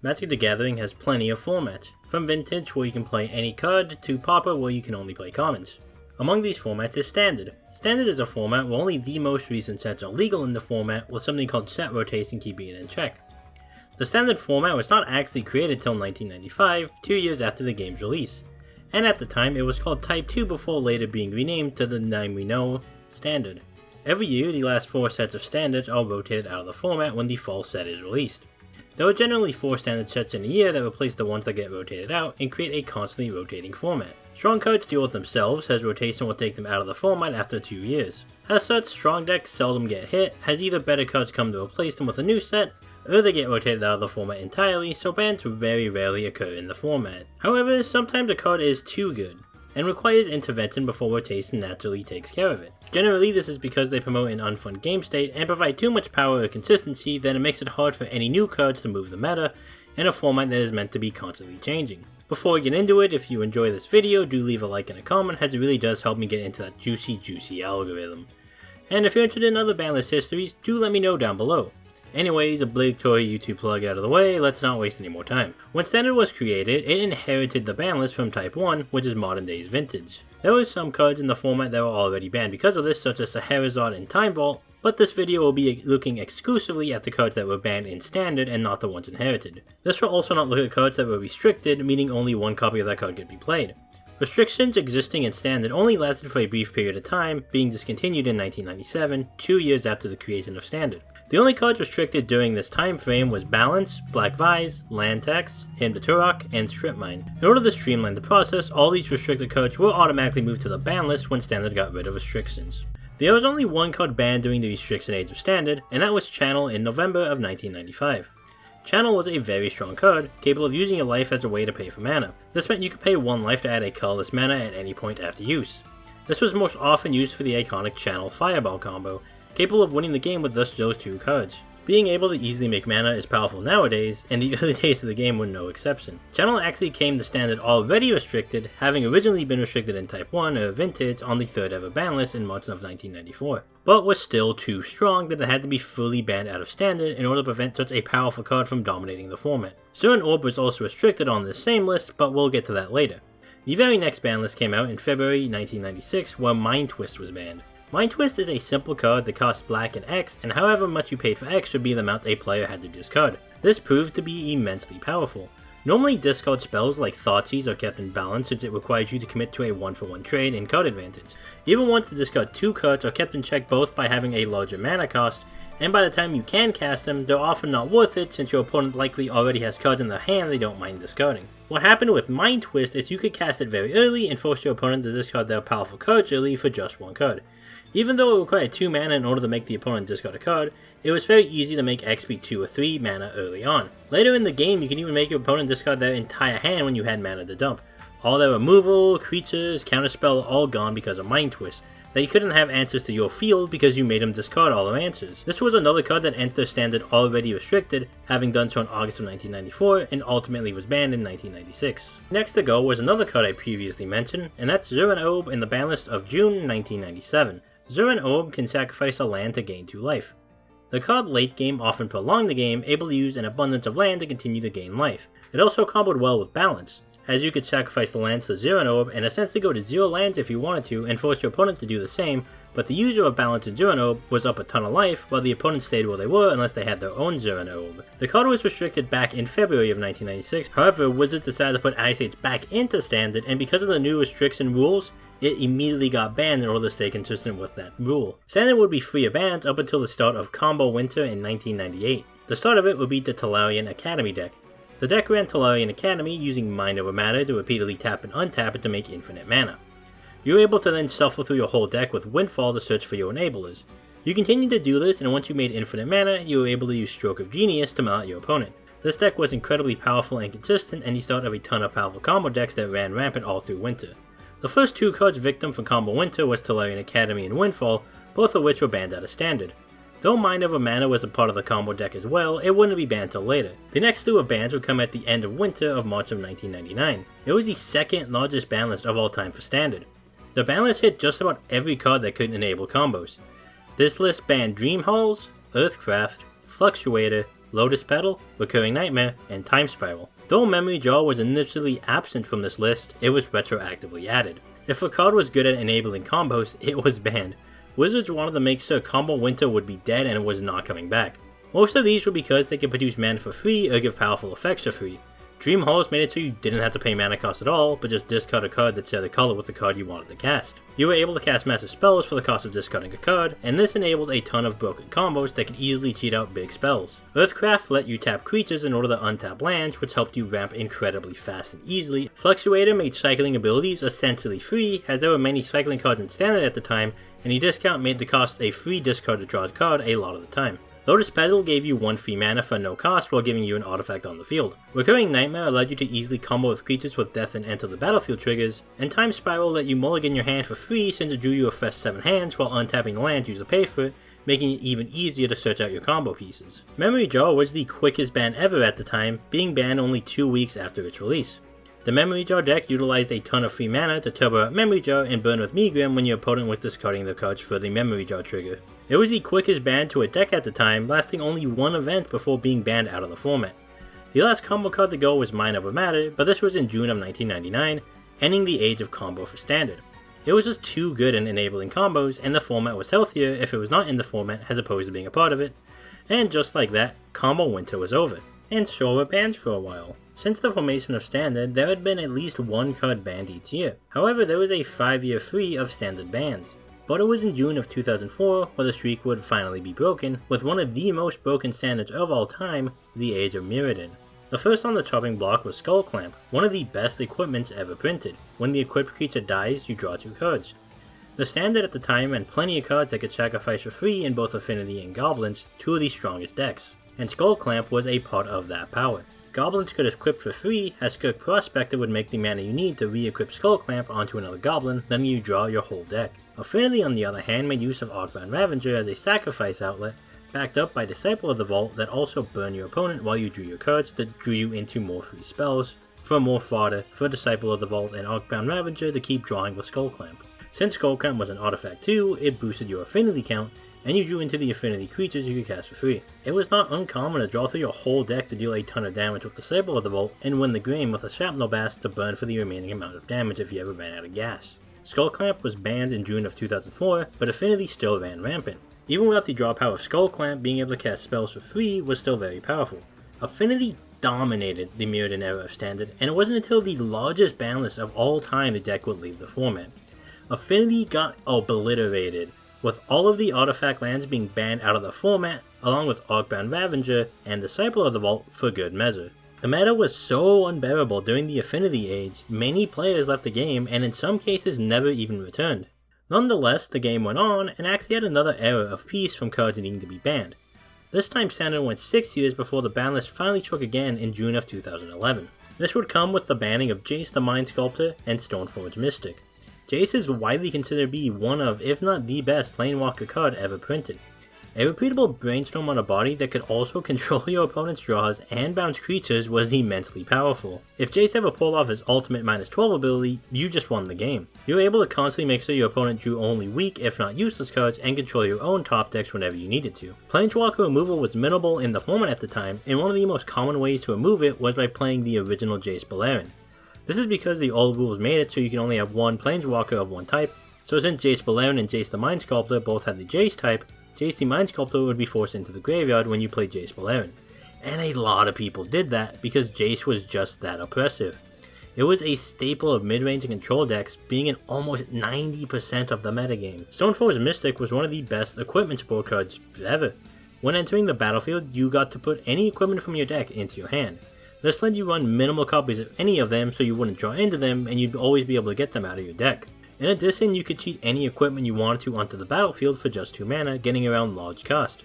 Magic the Gathering has plenty of formats, from Vintage where you can play any card to Pauper where you can only play commons. Among these formats is Standard. Standard is a format where only the most recent sets are legal in the format, with something called set rotation keeping it in check. The Standard format was not actually created till 1995, 2 years after the game's release, and at the time it was called Type 2 before later being renamed to the name we know, Standard. Every year the last 4 sets of Standards are rotated out of the format when the fall set is released. There are generally 4 standard sets in a year that replace the ones that get rotated out and create a constantly rotating format. Strong cards deal with themselves, as rotation will take them out of the format after 2 years. As such, strong decks seldom get hit, as either better cards come to replace them with a new set, or they get rotated out of the format entirely, so bans very rarely occur in the format. However, sometimes a card is too good, and requires intervention before rotation naturally takes care of it. Generally, this is because they promote an unfun game state and provide too much power or consistency that it makes it hard for any new cards to move the meta in a format that is meant to be constantly changing. Before we get into it, if you enjoy this video, do leave a like and a comment, as it really does help me get into that juicy algorithm. And if you're interested in other banlist histories, do let me know down below. Anyways, obligatory YouTube plug out of the way, let's not waste any more time. When Standard was created, it inherited the ban list from Type 1, which is modern day's Vintage. There were some cards in the format that were already banned because of this, such as Scheherazade and Time Vault, but this video will be looking exclusively at the cards that were banned in Standard and not the ones inherited. This will also not look at cards that were restricted, meaning only one copy of that card could be played. Restrictions existing in Standard only lasted for a brief period of time, being discontinued in 1997, 2 years after the creation of Standard. The only cards restricted during this time frame was Balance, Black Vise, Land Tax, Hymn to Turok, and Strip Mine. In order to streamline the process, all these restricted cards were automatically moved to the ban list when Standard got rid of restrictions. There was only one card banned during the restriction age of Standard, and that was Channel in November of 1995. Channel was a very strong card, capable of using a life as a way to pay for mana. This meant you could pay 1 life to add a colorless mana at any point after use. This was most often used for the iconic Channel Fireball combo, capable of winning the game with those 2 cards. Being able to easily make mana is powerful nowadays, and the early days of the game were no exception. Channel actually came to Standard already restricted, having originally been restricted in Type 1 or Vintage on the 3rd ever ban list in March of 1994, but was still too strong that it had to be fully banned out of Standard in order to prevent such a powerful card from dominating the format. Zera'n Orb was also restricted on this same list, but we'll get to that later. The very next ban list came out in February 1996, where Mind Twist was banned. Mind Twist is a simple card that costs black and X, and however much you paid for X should be the amount a player had to discard. This proved to be immensely powerful. Normally discard spells like Thoughtseize are kept in balance since it requires you to commit to a 1-for-1 trade and card advantage. Even ones to discard 2 cards are kept in check both by having a larger mana cost, and by the time you can cast them, they're often not worth it since your opponent likely already has cards in their hand they don't mind discarding. What happened with Mind Twist is you could cast it very early and force your opponent to discard their powerful cards early for just 1 card. Even though it required 2 mana in order to make the opponent discard a card, it was very easy to make X be 2 or 3 mana early on. Later in the game, you can even make your opponent discard their entire hand when you had mana to dump. All their removal, creatures, counterspell all gone because of Mind Twist. They couldn't have answers to your field because you made them discard all their answers. This was another card that entered Standard already restricted, having done so in August of 1994, and ultimately was banned in 1996. Next to go was another card I previously mentioned, and that's Zera'n Orb in the ban list of June 1997. Zera'n Orb can sacrifice a land to gain 2 life. The card late game often prolonged the game, able to use an abundance of land to continue to gain life. It also comboed well with Balance, as you could sacrifice the lands to Zera'n Orb and essentially go to 0 lands if you wanted to and force your opponent to do the same, but the user of Balance in Zera'n Orb was up a ton of life while the opponent stayed where they were unless they had their own Zera'n Orb. The card was restricted back in February of 1996, however Wizards decided to put Ice Age back into Standard, and because of the new restriction rules, it immediately got banned in order to stay consistent with that rule. Standard would be free of bans up until the start of Combo Winter in 1998. The start of it would be the Tolarian Academy deck. The deck ran Tolarian Academy using Mind Over Matter to repeatedly tap and untap it to make infinite mana. You were able to then shuffle through your whole deck with Windfall to search for your enablers. You continued to do this, and once you made infinite mana, you were able to use Stroke of Genius to mill out your opponent. This deck was incredibly powerful and consistent, and the start of a ton of powerful combo decks that ran rampant all through Winter. The first 2 cards victim for Combo Winter was Tolarian Academy and Windfall, both of which were banned out of Standard. Though Mind Over Mana was a part of the combo deck as well, it wouldn't be banned till later. The next slew of bans would come at the end of Winter of March of 1999. It was the 2nd largest ban list of all time for Standard. The ban list hit just about every card that could enable combos. This list banned Dream Halls, Earthcraft, Fluctuator, Lotus Petal, Recurring Nightmare, and Time Spiral. Though Memory Jar was initially absent from this list, it was retroactively added. If a card was good at enabling combos, it was banned. Wizards wanted to make sure Combo Winter would be dead and it was not coming back. Most of these were because they could produce mana for free or give powerful effects for free. Dream Halls made it so you didn't have to pay mana cost at all, but just discard a card that shared a color with the card you wanted to cast. You were able to cast massive spells for the cost of discarding a card, and this enabled a ton of broken combos that could easily cheat out big spells. Earthcraft let you tap creatures in order to untap lands, which helped you ramp incredibly fast and easily. Fluctuator made cycling abilities essentially free, as there were many cycling cards in Standard at the time, and the discount made the cost a free discard to draw a card a lot of the time. Lotus Petal gave you 1 free mana for no cost while giving you an artifact on the field. Recurring Nightmare allowed you to easily combo with creatures with Death and Enter the Battlefield triggers, and Time Spiral let you mulligan your hand for free since it drew you a fresh 7 hands while untapping the land used to pay for it, making it even easier to search out your combo pieces. Memory Jar was the quickest ban ever at the time, being banned only 2 weeks after its release. The Memory Jar deck utilized a ton of free mana to turbo out Memory Jar and burn with Megrim when your opponent was discarding their cards for the Memory Jar trigger. It was the quickest ban to a deck at the time, lasting only 1 event before being banned out of the format. The last combo card to go was Mind Over Matter, but this was in June of 1999, ending the age of combo for Standard. It was just too good in enabling combos, and the format was healthier if it was not in the format as opposed to being a part of it, and just like that, Combo Winter was over, and so were bans for a while. Since the formation of Standard, there had been at least 1 card banned each year. However, there was a 5-year free of Standard bans. But it was in June of 2004 where the streak would finally be broken, with one of the most broken standards of all time, the Age of Mirrodin. The first on the chopping block was Skull Clamp, one of the best equipments ever printed. When the equipped creature dies, you draw 2 cards. The standard at the time had plenty of cards that could sacrifice for free in both Affinity and Goblins, 2 of the strongest decks, and Skull Clamp was a part of that power. Goblins could equip for free, as Skirk Prospector would make the mana you need to re-equip Skull Clamp onto another Goblin, letting you draw your whole deck. Affinity on the other hand made use of Arcbound Ravager as a sacrifice outlet, backed up by Disciple of the Vault that also burned your opponent while you drew your cards that drew you into more free spells, for more fodder for Disciple of the Vault and Arcbound Ravager to keep drawing with Skull Clamp. Since Skull Clamp was an artifact too, it boosted your affinity count, and you drew into the affinity creatures you could cast for free. It was not uncommon to draw through your whole deck to deal a ton of damage with Disciple of the Vault, and win the game with a Shrapnel Blast to burn for the remaining amount of damage if you ever ran out of gas. Skull Clamp was banned in June of 2004, but Affinity still ran rampant. Even without the draw power of Skull Clamp, being able to cast spells for free was still very powerful. Affinity dominated the Mirrodin era of Standard, and it wasn't until the largest ban list of all time the deck would leave the format. Affinity got obliterated, with all of the artifact lands being banned out of the format, along with Arcbound Ravager and Disciple of the Vault for good measure. The meta was so unbearable during the Affinity Age, many players left the game and in some cases never even returned. Nonetheless, the game went on and actually had another era of peace from cards needing to be banned. This time Standard went 6 years before the ban list finally took again in June of 2011. This would come with the banning of Jace the Mind Sculptor and Stoneforge Mystic. Jace is widely considered to be one of, if not the best, Planewalker card ever printed. A repeatable brainstorm on a body that could also control your opponent's draws and bounce creatures was immensely powerful. If Jace ever pulled off his ultimate -12 ability, you just won the game. You were able to constantly make sure your opponent drew only weak, if not useless cards, and control your own top decks whenever you needed to. Planeswalker removal was minimal in the format at the time, and one of the most common ways to remove it was by playing the original Jace Beleren. This is because the old rules made it so you can only have one Planeswalker of one type, so since Jace Beleren and Jace the Mind Sculptor both had the Jace type, Jace the Mind Sculptor would be forced into the graveyard when you played Jace Beleren. And a lot of people did that because Jace was just that oppressive. It was a staple of mid-range and control decks, being in almost 90% of the metagame. Stoneforge Mystic was one of the best equipment support cards ever. When entering the battlefield, you got to put any equipment from your deck into your hand. This let you run minimal copies of any of them so you wouldn't draw into them and you'd always be able to get them out of your deck. In addition, you could cheat any equipment you wanted to onto the battlefield for just 2 mana, getting around large cost.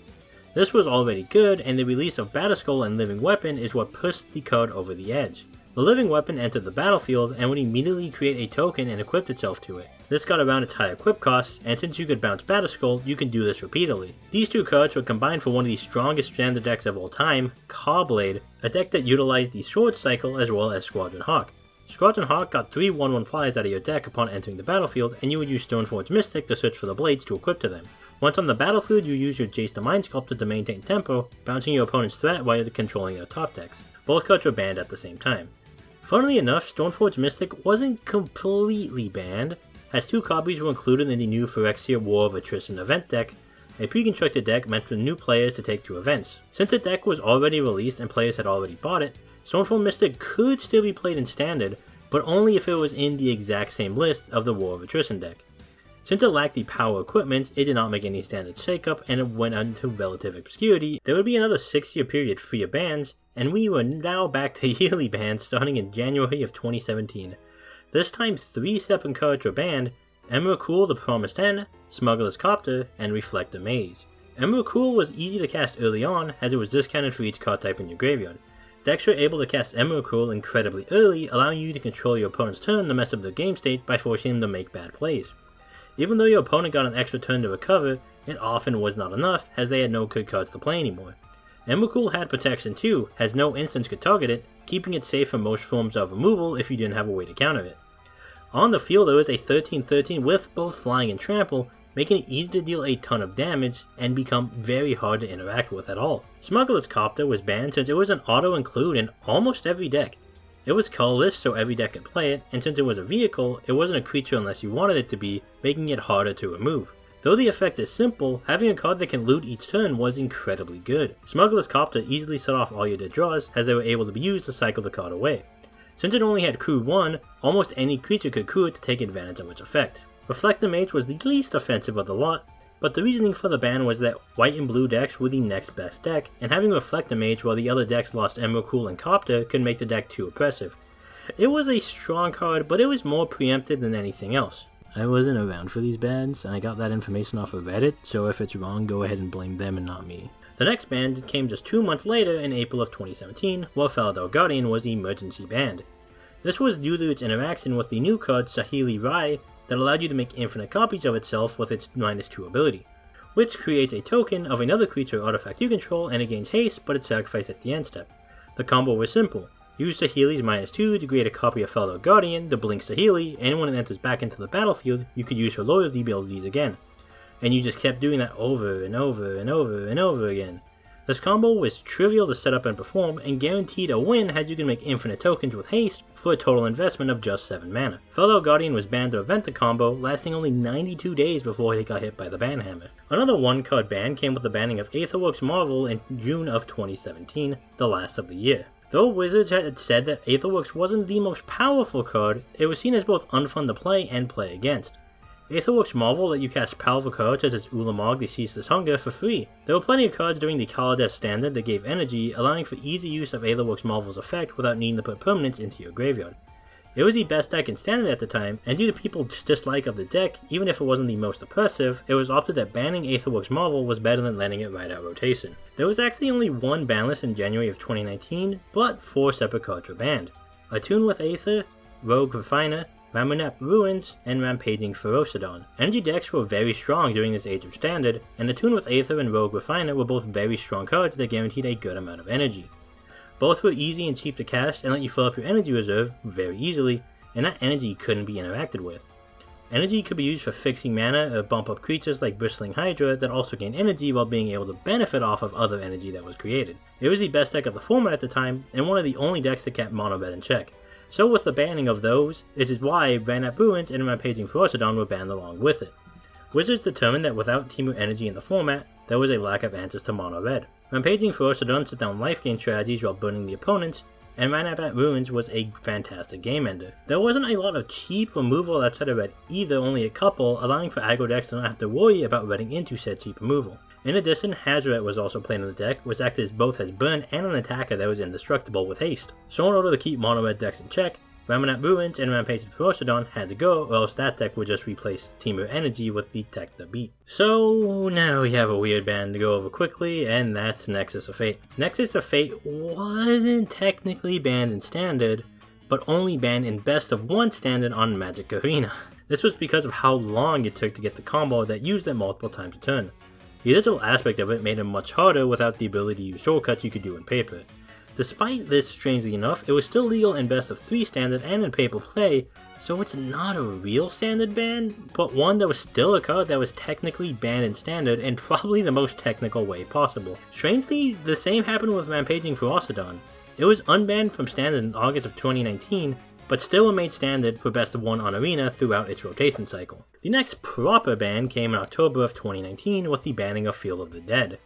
This was already good, and the release of Batterskull and Living Weapon is what pushed the card over the edge. The Living Weapon entered the battlefield and would immediately create a token and equip itself to it. This got around its high equip cost, and since you could bounce Batterskull, you can do this repeatedly. These 2 cards were combined for one of the strongest standard decks of all time, Caw-Blade, a deck that utilized the Sword Cycle as well as Squadron Hawk. Squadron Hawk got 3 1/1 flies out of your deck upon entering the battlefield, and you would use Stoneforge Mystic to search for the blades to equip to them. Once on the battlefield, you use your Jace the Mind Sculptor to maintain tempo, bouncing your opponent's threat while you're controlling their top decks. Both cards were banned at the same time. Funnily enough, Stoneforge Mystic wasn't completely banned, as 2 copies were included in the new Phyrexia War of Attrition event deck, a pre-constructed deck meant for new players to take to events. Since the deck was already released and players had already bought it, Stoneforge Mystic could still be played in Standard, but only if it was in the exact same list of the War of Attrition deck. Since it lacked the power equipment, it did not make any standard shakeup and it went into relative obscurity. There would be another 6-year period free of bans, and we were now back to yearly bans starting in January of 2017. This time 3 separate cards were banned: Emrakul the Promised End, Smuggler's Copter, and Reflector Maze. Emrakul was easy to cast early on as it was discounted for each card type in your graveyard. Decks were able to cast Emrakul incredibly early, allowing you to control your opponent's turn to mess up their game state by forcing them to make bad plays. Even though your opponent got an extra turn to recover, it often was not enough as they had no good cards to play anymore. Emrakul had protection too, as no instance could target it, keeping it safe from most forms of removal if you didn't have a way to counter it. On the field there was a 13/13 with both flying and trample, making it easy to deal a ton of damage and become very hard to interact with at all. Smuggler's Copter was banned since it was an auto-include in almost every deck. It was colorless so every deck could play it, and since it was a vehicle, it wasn't a creature unless you wanted it to be, making it harder to remove. Though the effect is simple, having a card that can loot each turn was incredibly good. Smuggler's Copter easily set off all your dead draws as they were able to be used to cycle the card away. Since it only had crew 1, almost any creature could crew it to take advantage of its effect. Reflector Mage was the least offensive of the lot, but the reasoning for the ban was that white and blue decks were the next best deck, and having Reflector Mage while the other decks lost Emrakul and Copter could make the deck too oppressive. It was a strong card, but it was more preempted than anything else. I wasn't around for these bans, and I got that information off of Reddit, so if it's wrong, go ahead and blame them and not me. The next ban came just 2 months later in April of 2017, while Felidar Guardian was emergency banned. This was due to its interaction with the new card Saheeli Rai that allowed you to make infinite copies of itself with its -2 ability, which creates a token of another creature artifact you control and it gains haste but it's sacrificed at the end step. The combo was simple. Use Saheeli's -2 to create a copy of Felidar Guardian, the blink Saheeli, and when it enters back into the battlefield, you could use her loyalty abilities again. And you just kept doing that over and over and over and over again. This combo was trivial to set up and perform, and guaranteed a win as you can make infinite tokens with haste for a total investment of just 7 mana. Felidar Guardian was banned to prevent the combo, lasting only 92 days before it got hit by the ban hammer. Another 1-card ban came with the banning of Aetherworks Marvel in June of 2017, the last of the year. Though Wizards had said that Aetherworks wasn't the most powerful card, it was seen as both unfun to play and play against. Aetherworks Marvel let you cast powerful cards such as Ulamog the Ceaseless Hunger for free. There were plenty of cards during the Kaladesh Standard that gave energy, allowing for easy use of Aetherworks Marvel's effect without needing to put permanents into your graveyard. It was the best deck in Standard at the time, and due to people's dislike of the deck, even if it wasn't the most oppressive, it was opted that banning Aetherworks Marvel was better than letting it ride out rotation. There was actually only 1 banlist in January of 2019, but 4 separate cards were banned. Attune with Aether, Rogue Refiner, Ramunap Ruins, and Rampaging Ferocidon. Energy decks were very strong during this age of Standard, and Attune with Aether and Rogue Refiner were both very strong cards that guaranteed a good amount of energy. Both were easy and cheap to cast and let you fill up your energy reserve very easily, and that energy couldn't be interacted with. Energy could be used for fixing mana or bump up creatures like Bristling Hydra that also gain energy while being able to benefit off of other energy that was created. It was the best deck of the format at the time, and one of the only decks that kept mono red in check. So with the banning of those, this is why Ramunap Ruins and Rampaging Ferocidon were banned along with it. Wizards determined that without Temur energy in the format, there was a lack of answers to mono red. Rampaging Ferocidon set down life gain strategies while burning the opponents, and Ramunap Ruins was a fantastic game ender. There wasn't a lot of cheap removal outside of red either, only a couple, allowing for aggro decks to not have to worry about running into said cheap removal. In addition, Hazoret was also played in the deck, which acted as both as burn and an attacker that was indestructible with haste. So in order to keep mono red decks in check, Ramunap Ruins and Rampaging Ferocidon had to go, or else that deck would just replace Temur energy with the tech that beat. So now we have a weird ban to go over quickly, and that's Nexus of Fate. Nexus of Fate wasn't technically banned in Standard, but only banned in Best of 1 Standard on Magic Arena. This was because of how long it took to get the combo that used it multiple times a turn. The digital aspect of it made it much harder without the ability to use shortcuts you could do in paper. Despite this, strangely enough, it was still legal in best of 3 standard and in paper play, so it's not a real standard ban, but one that was still a card that was technically banned in standard in probably the most technical way possible. Strangely, the same happened with Rampaging Ferocidon. It was unbanned from standard in August of 2019, but still remained standard for best of 1 on Arena throughout its rotation cycle. The next proper ban came in October of 2019 with the banning of Field of the Dead.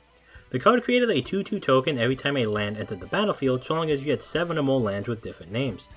The card created a 2/2 token every time a land entered the battlefield so long as you had 7 or more lands with different names.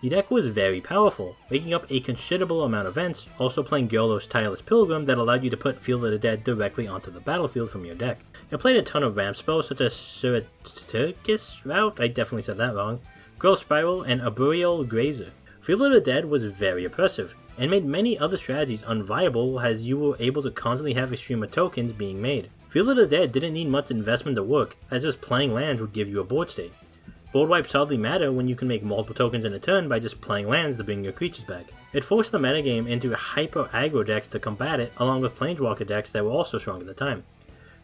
The deck was very powerful, making up a considerable amount of events, also playing Gyolo's Tireless Pilgrim that allowed you to put Field of the Dead directly onto the battlefield from your deck. It played a ton of ramp spells such as Circus Route, I definitely said that wrong, Growth Spiral, and Arboreal Grazer. Field of the Dead was very oppressive, and made many other strategies unviable as you were able to constantly have a stream of tokens being made. Field of the Dead didn't need much investment to work, as just playing lands would give you a board state. Board wipes hardly matter when you can make multiple tokens in a turn by just playing lands to bring your creatures back. It forced the metagame into hyper aggro decks to combat it, along with Planeswalker decks that were also strong at the time.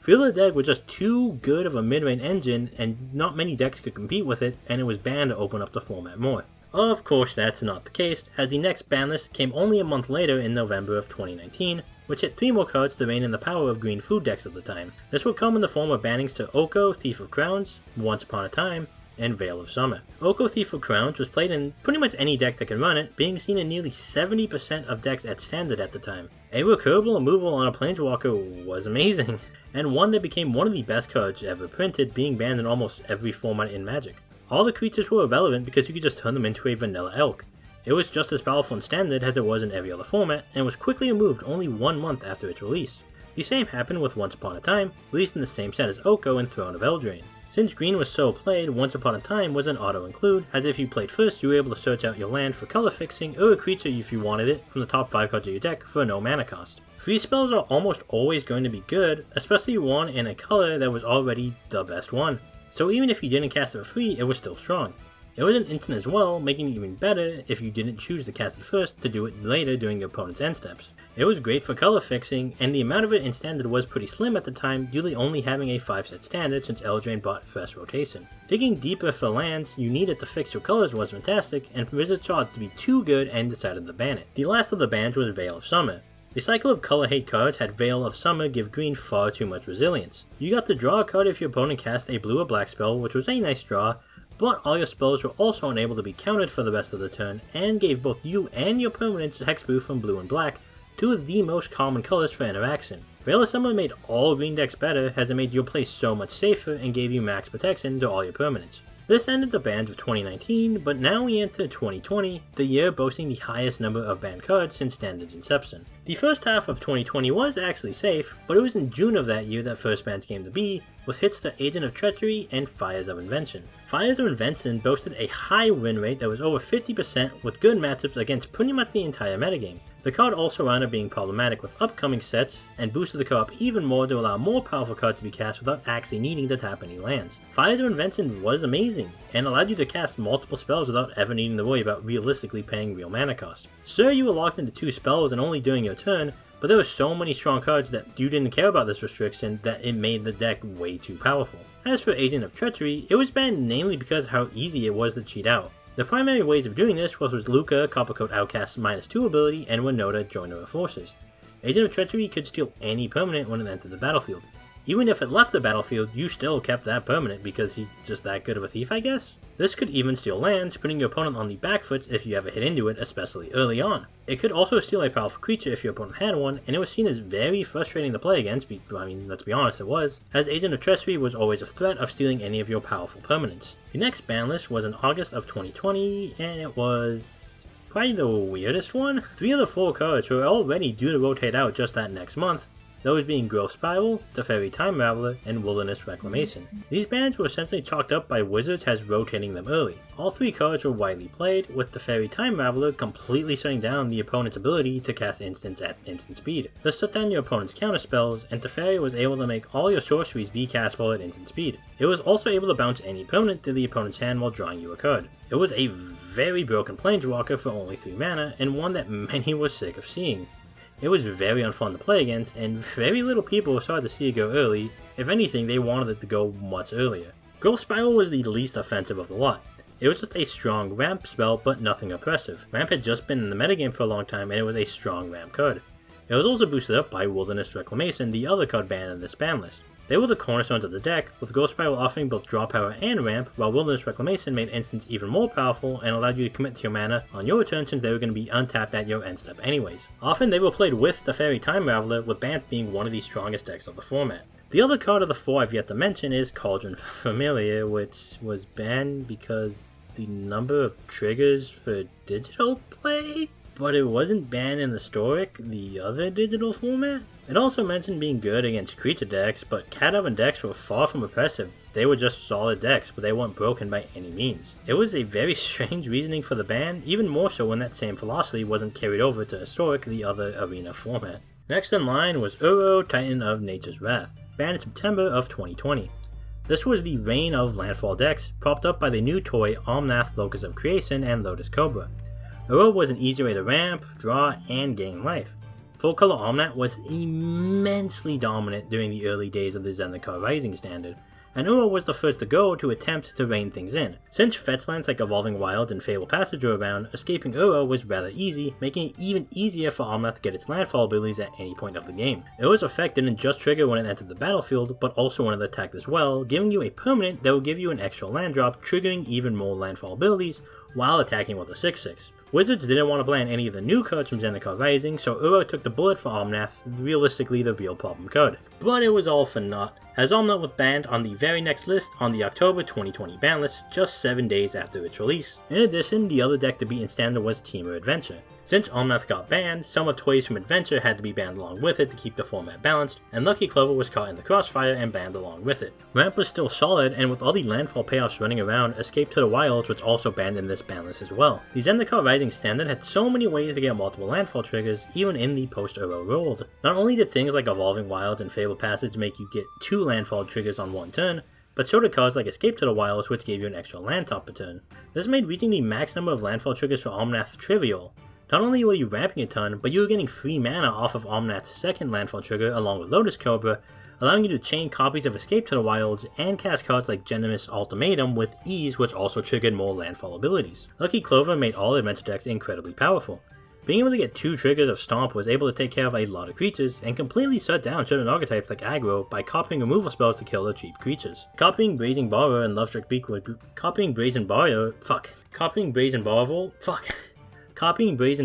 Field of the Dead was just too good of a mid-range engine, and not many decks could compete with it, and it was banned to open up the format more. Of course, that's not the case, as the next ban list came only a month later in November of 2019, which hit 3 more cards to rein in the power of green food decks at the time. This would come in the form of bannings to Oko, Thief of Crowns, Once Upon a Time, and Veil of Summer. Oko Thief of Crowns was played in pretty much any deck that can run it, being seen in nearly 70% of decks at standard at the time. A recurable removal on a Planeswalker was amazing, and one that became one of the best cards ever printed, being banned in almost every format in Magic. All the creatures were irrelevant because you could just turn them into a vanilla elk. It was just as powerful in standard as it was in every other format, and was quickly removed only 1 month after its release. The same happened with Once Upon a Time, released in the same set as Oko and Throne of Eldraine. Since green was so played, Once Upon a Time was an auto-include, as if you played first you were able to search out your land for color fixing, or a creature if you wanted it, from the top 5 cards of your deck for no mana cost. Free spells are almost always going to be good, especially one in a color that was already the best one. So even if you didn't cast it for free, it was still strong. It was an instant as well, making it even better if you didn't choose to cast it first to do it later during your opponent's end steps. It was great for color fixing, and the amount of it in standard was pretty slim at the time, due to only having a 5-set standard since Eldraine bought fresh rotation. Digging deeper for lands you needed to fix your colors was fantastic, and Wizards saw it to be too good and decided to ban it. The last of the bans was Veil of Summer. The cycle of color hate cards had Veil of Summer give green far too much resilience. You got to draw a card if your opponent cast a blue or black spell, which was a nice draw, but all your spells were also unable to be countered for the rest of the turn, and gave both you and your permanents hexproof from blue and black, 2 of the most common colors for interaction. Veil of Summer made all green decks better, as it made your play so much safer and gave you max protection to all your permanents. This ended the bans of 2019, but now we enter 2020, the year boasting the highest number of banned cards since Standard's inception. The first half of 2020 was actually safe, but it was in June of that year that first bans came to be, with hits to Agent of Treachery and Fires of Invention. Fires of Invention boasted a high win rate that was over 50% with good matchups against pretty much the entire metagame. The card also wound up being problematic with upcoming sets, and boosted the card up even more to allow more powerful cards to be cast without actually needing to tap any lands. Fires of Invention was amazing, and allowed you to cast multiple spells without ever needing to worry about realistically paying real mana cost. Sure, you were locked into 2 spells and only during your turn, but there were so many strong cards that you didn't care about this restriction that it made the deck way too powerful. As for Agent of Treachery, it was banned namely because of how easy it was to cheat out. The primary ways of doing this was with Luca, Coppercoat Outcast's -2 ability, and Winota, Joiner of Forces. Agent of Treachery could steal any permanent when it entered the battlefield. Even if it left the battlefield, you still kept that permanent because he's just that good of a thief, I guess? This could even steal lands, putting your opponent on the back foot if you ever hit into it, especially early on. It could also steal a powerful creature if your opponent had one, and it was seen as very frustrating to play against, let's be honest, it was, as Agent of Treachery was always a threat of stealing any of your powerful permanents. The next ban list was in August of 2020, and it was probably the weirdest one. 3 of the 4 cards were already due to rotate out just that next month, those being Growth Spiral, Teferi Time Raveler, and Wilderness Reclamation. These bans were essentially chalked up by Wizards as rotating them early. All 3 cards were widely played, with Teferi Time Raveler completely shutting down the opponent's ability to cast instants at instant speed. This shut down your opponent's counterspells, and Teferi was able to make all your sorceries be castable at instant speed. It was also able to bounce any permanent to the opponent's hand while drawing you a card. It was a very broken Planeswalker for only 3 mana, and one that many were sick of seeing. It was very unfun to play against, and very little people started to see it go early. If anything, they wanted it to go much earlier. Growth Spiral was the least offensive of the lot. It was just a strong ramp spell, but nothing oppressive. Ramp had just been in the metagame for a long time, and it was a strong ramp card. It was also boosted up by Wilderness Reclamation, the other card banned in this ban list. They were the cornerstones of the deck, with Growth Spiral offering both draw power and ramp, while Wilderness Reclamation made instants even more powerful and allowed you to commit to your mana on your turn since they were going to be untapped at your end step anyways. Often they were played with the Fairy Time Raveler, with Bant being one of the strongest decks of the format. The other card of the 4 I've yet to mention is Cauldron Familiar, which was banned because the number of triggers for digital play, but it wasn't banned in Historic, the other digital format. It also mentioned being good against creature decks, but Cat Oven decks were far from oppressive. They were just solid decks, but they weren't broken by any means. It was a very strange reasoning for the ban, even more so when that same philosophy wasn't carried over to Historic, the other arena format. Next in line was Uro, Titan of Nature's Wrath, banned in September of 2020. This was the reign of landfall decks, propped up by the new toy Omnath, Locus of Creation, and Lotus Cobra. Uro was an easy way to ramp, draw, and gain life. Full Color Omnath was immensely dominant during the early days of the Zendikar Rising standard, and Uro was the first to go to attempt to rein things in. Since fetch lands like Evolving Wilds and Fable Passage were around, escaping Uro was rather easy, making it even easier for Omnath to get its landfall abilities at any point of the game. Uro's effect didn't just trigger when it entered the battlefield, but also when it attacked as well, giving you a permanent that will give you an extra land drop, triggering even more landfall abilities, while attacking with a 6/6. Wizards didn't want to ban any of the new cards from Zendikar Rising, so Uro took the bullet for Omnath, realistically the real problem card. But it was all for naught, as Omnath was banned on the very next list on the October 2020 ban list, just 7 days after its release. In addition, the other deck to beat in standard was Temur Adventure. Since Omnath got banned, some of toys from Adventure had to be banned along with it to keep the format balanced, and Lucky Clover was caught in the crossfire and banned along with it. Ramp was still solid, and with all the landfall payoffs running around, Escape to the Wilds was also banned in this ban list as well. The Zendikar Rising standard had so many ways to get multiple landfall triggers, even in the post-Uro world. Not only did things like Evolving Wilds and Fable Passage make you get 2 landfall triggers on one turn, but so did cards like Escape to the Wilds, which gave you an extra land top per turn. This made reaching the max number of landfall triggers for Omnath trivial. Not only were you ramping a ton, but you were getting free mana off of Omnath's second landfall trigger along with Lotus Cobra, allowing you to chain copies of Escape to the Wilds and cast cards like Generous Ultimatum with ease, which also triggered more landfall abilities. Lucky Clover made all adventure decks incredibly powerful. Being able to get 2 triggers of Stomp was able to take care of a lot of creatures, and completely shut down certain archetypes like aggro by copying removal spells to kill the cheap creatures. Copying Brazen Borrower and Lovestruck Beak were Copying Brazen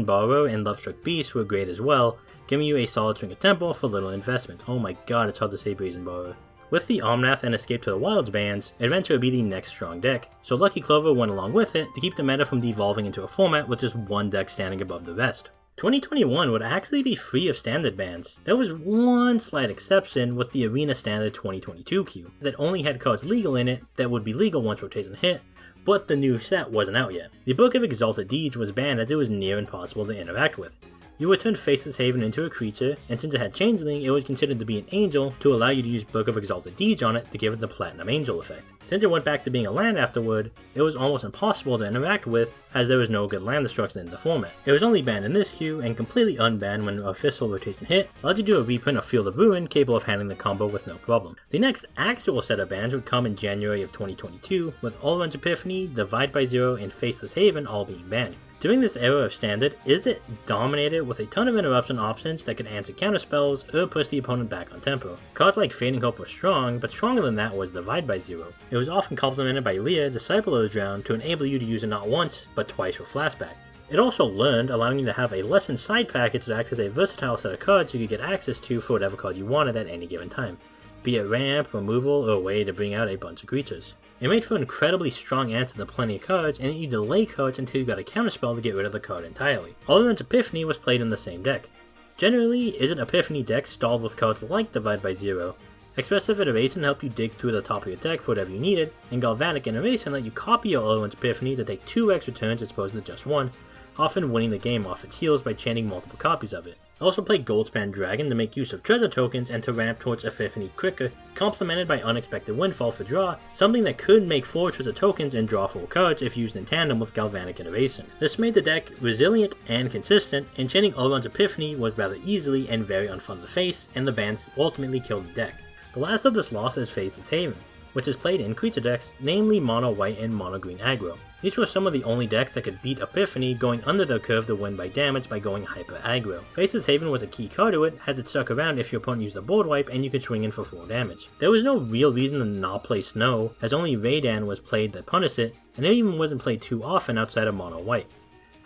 Borrower and Lovestruck Beast were great as well, giving you a solid string of tempo for little investment. Oh my god, it's hard to say Brazen Borrower. With the Omnath and Escape to the Wilds bans, Adventure would be the next strong deck, so Lucky Clover went along with it to keep the meta from devolving into a format with just one deck standing above the rest. 2021 would actually be free of standard bans. There was one slight exception with the Arena Standard 2022 queue, that only had cards legal in it that would be legal once rotation hit, but the new set wasn't out yet. The Book of Exalted Deeds was banned as it was near impossible to interact with. You would turn Faceless Haven into a creature, and since it had Changeling, it was considered to be an angel to allow you to use Book of Exalted Deeds on it to give it the Platinum Angel effect. Since it went back to being a land afterward, it was almost impossible to interact with, as there was no good land destruction in the format. It was only banned in this queue, and completely unbanned when official rotation hit, allowed you to do a reprint of Field of Ruin capable of handling the combo with no problem. The next actual set of bans would come in January of 2022, with Allrun's Epiphany, Divide by Zero, and Faceless Haven all being banned. During this era of Standard, Izzet dominated with a ton of interruption options that could answer counterspells or push the opponent back on tempo. Cards like Fading Hope were strong, but stronger than that was Divide by Zero. It was often complemented by Leah, Disciple of the Drowned, to enable you to use it not once, but twice with flashback. It also learned, allowing you to have a lessened side package that acts as a versatile set of cards you could get access to for whatever card you wanted at any given time, be it ramp, removal, or a way to bring out a bunch of creatures. It made for an incredibly strong answer to plenty of cards, and you delay cards until you got a counterspell to get rid of the card entirely. Allrun's Epiphany was played in the same deck. Generally, Izzet Epiphany decks stalled with cards like Divide by Zero. Expressive Iteration helped you dig through the top of your deck for whatever you needed, and Galvanic Iteration let you copy your Allrun's Epiphany to take 2 extra turns as opposed to just 1, often winning the game off its heels by chanting multiple copies of it. I also played Goldspan Dragon to make use of treasure tokens and to ramp towards Epiphany quicker, complemented by Unexpected Windfall for draw, something that could make 4 treasure tokens and draw 4 cards if used in tandem with Galvanic Iteration. This made the deck resilient and consistent, and chanting Allrun's Epiphany was rather easily and very unfun to face, and the bans ultimately killed the deck. The last of this loss is Faceless Haven. which is played in creature decks, namely mono white and mono green aggro. These were some of the only decks that could beat Epiphany going under the curve to win by damage by going hyper aggro. Faceless Haven was a key card to it, as it stuck around if your opponent used a board wipe and you could swing in for 4 damage. There was no real reason to not play Snow, as only Raydan was played that punished it, and it even wasn't played too often outside of mono white.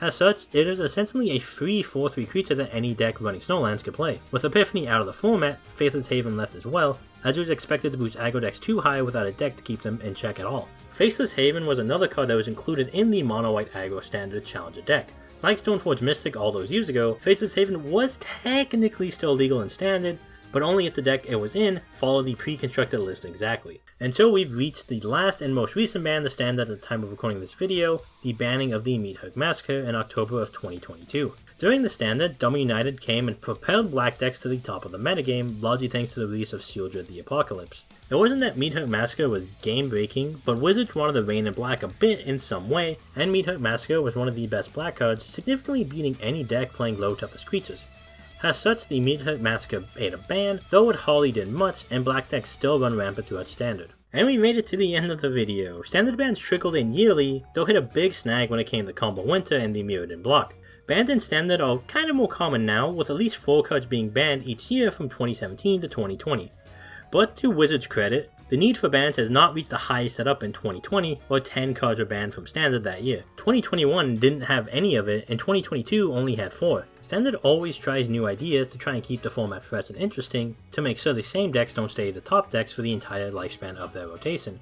As such, it is essentially a free 4/3 creature that any deck running Snowlands could play. With Epiphany out of the format, Faithless Haven left as well, as it was expected to boost aggro decks too high without a deck to keep them in check at all. Faceless Haven was another card that was included in the mono white aggro standard challenger deck. Like Stoneforge Mystic all those years ago, Faceless Haven was technically still legal in standard, but only if the deck it was in followed the pre-constructed list exactly. Until we've reached the last and most recent ban to stand at the time of recording this video, the banning of the Meathug Massacre in October of 2022. During the standard, Dumb United came and propelled black decks to the top of the metagame, largely thanks to the release of Sealdred the Apocalypse. It wasn't that Meathug Massacre was game-breaking, but Wizards wanted to reign in black a bit in some way, and Meathug Massacre was one of the best black cards, significantly beating any deck playing low toughness creatures. As such, the Meathug Massacre ate a ban, though it hardly did much, and black decks still run rampant throughout standard. And we made it to the end of the video. Standard bans trickled in yearly, though hit a big snag when it came to Combo Winter and the Mirrodin block. Bans in standard are kind of more common now, with at least 4 cards being banned each year from 2017 to 2020. But to Wizards' credit, the need for bans has not reached the highest set up in 2020, where 10 cards were banned from Standard that year. 2021 didn't have any of it, and 2022 only had 4. Standard always tries new ideas to try and keep the format fresh and interesting, to make sure the same decks don't stay the top decks for the entire lifespan of their rotation.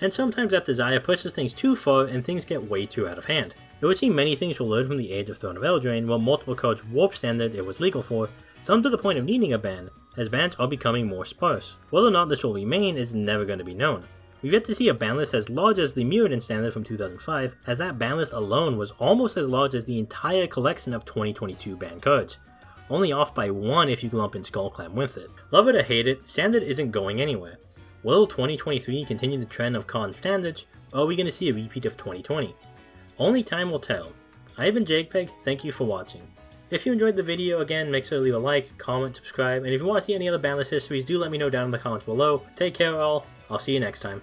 And sometimes that desire pushes things too far and things get way too out of hand. It would seem many things will learn from the Age of Throne of Eldraine, where multiple cards warped Standard it was legal for, some to the point of needing a ban, as bans are becoming more sparse. Whether or not this will remain is never going to be known. We've yet to see a ban list as large as the Mirrodin standard from 2005, as that ban list alone was almost as large as the entire collection of 2022 banned cards. Only off by 1 if you lump in Skullclamp with it. Love it or hate it, Standard isn't going anywhere. Will 2023 continue the trend of con standards, or are we going to see a repeat of 2020? Only time will tell. I've been JPEG, thank you for watching. If you enjoyed the video, again, make sure to leave a like, comment, subscribe, and if you want to see any other ban list histories, do let me know down in the comments below. Take care all, I'll see you next time.